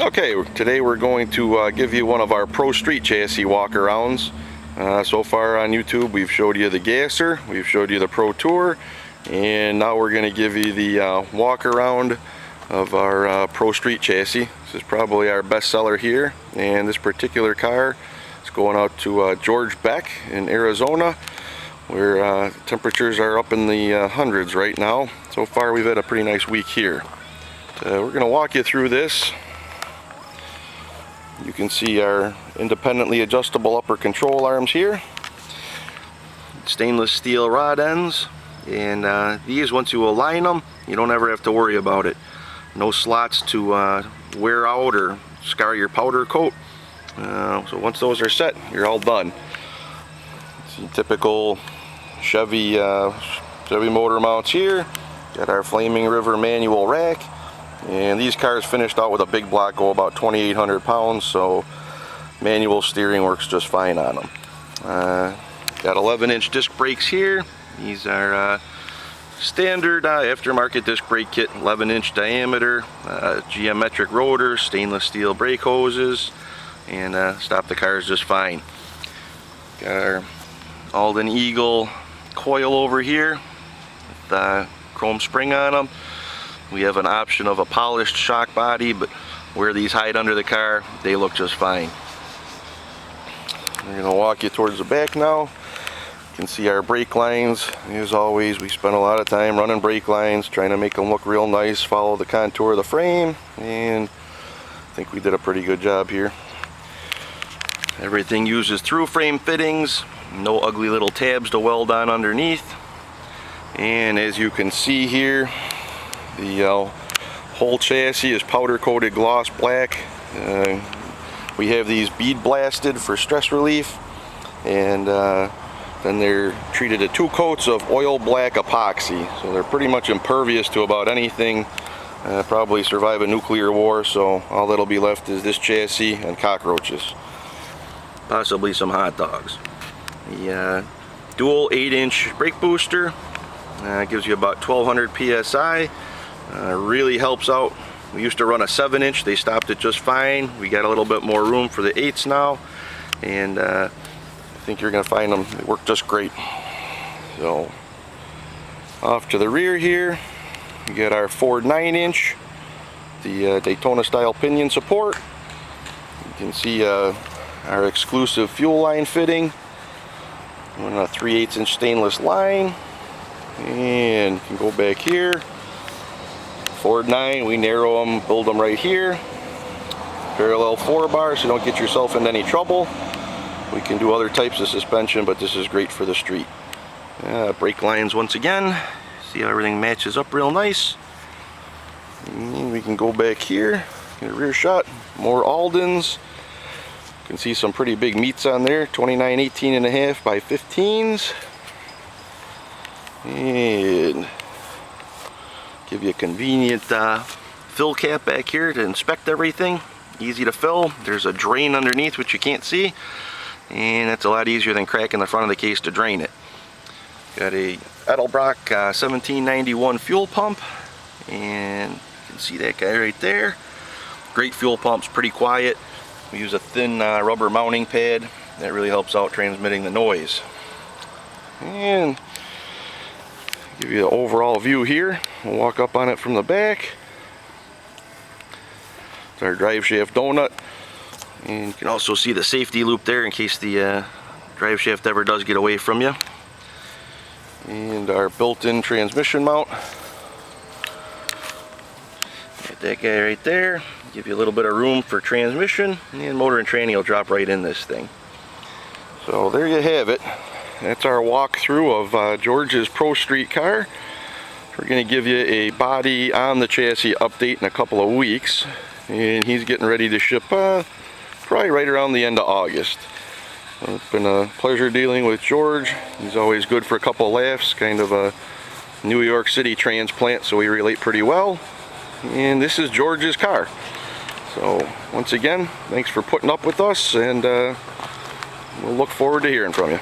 Okay, today we're going to give you one of our Pro Street chassis walk-arounds. So far on YouTube we've showed you the Gasser, we've showed you the Pro Tour, and now we're going to give you the walk-around of our Pro Street chassis. This is probably our best seller here, and this particular car is going out to George Beck in Arizona, where temperatures are up in the hundreds right now. So far we've had a pretty nice week here. We're going to walk you through this. You can see our independently adjustable upper control arms here, stainless steel rod ends, and these, once you align them, you don't ever have to worry about it. No slots to wear out or scar your powder coat. So once those are set, you're all done. See typical Chevy motor mounts here. Got our Flaming River manual rack. And these cars finished out with a big block of about 2,800 pounds, so manual steering works just fine on them. Got 11-inch disc brakes here. These are standard aftermarket disc brake kit, 11-inch diameter, geometric rotors, stainless steel brake hoses, and stop the cars just fine. Got our Alden Eagle coil over here with chrome spring on them. We have an option of a polished shock body, but where these hide under the car, they look just fine. We're going to walk you towards the back now. You can see our brake lines. As always, we spend a lot of time running brake lines, trying to make them look real nice, follow the contour of the frame, and I think we did a pretty good job here. Everything uses through frame fittings, no ugly little tabs to weld on underneath. And as you can see here, the whole chassis is powder coated gloss black. We have these bead blasted for stress relief, and then they're treated at 2 coats of oil black epoxy, so they're pretty much impervious to about anything. Probably survive a nuclear war, so all that'll be left is this chassis and cockroaches, possibly some hot dogs. The dual 8-inch brake booster gives you about 1200 psi. Really helps out. We used to run a 7-inch, they stopped it just fine. We got a little bit more room for the 8s now, and I think you're going to find them work just great. So off to the rear here, we get our Ford 9-inch, the Daytona style pinion support. You can see our exclusive fuel line fitting on a 3/8-inch stainless line, and you can go back here. Ford 9, we narrow them, build them right here. Parallel 4-bar, so you don't get yourself into any trouble. We can do other types of suspension, but this is great for the street. Brake lines once again. See how everything matches up real nice. And we can go back here, get a rear shot, more Aldens. You can see some pretty big meats on there, 29 18.5 by 15s. And give you a convenient fill cap back here to inspect everything. Easy to fill. There's a drain underneath which you can't see, and it's a lot easier than cracking the front of the case to drain it. Got a Edelbrock 1791 fuel pump, and you can see that guy right there. Great fuel pumps, pretty quiet. We use a thin rubber mounting pad that really helps out transmitting the noise. And give you an overall view here. We'll walk up on it from the back. It's our drive shaft donut, and you can also see the safety loop there in case the drive shaft ever does get away from you. And our built-in transmission mount. Got that guy right there. Give you a little bit of room for transmission, and motor and tranny will drop right in this thing. So there you have it. That's our walkthrough of George's Pro Street car. We're going to give you a body on the chassis update in a couple of weeks, and he's getting ready to ship probably right around the end of August. It's been a pleasure dealing with George. He's always good for a couple of laughs, kind of a New York City transplant, so we relate pretty well. And this is George's car. So once again, thanks for putting up with us, and we'll look forward to hearing from you.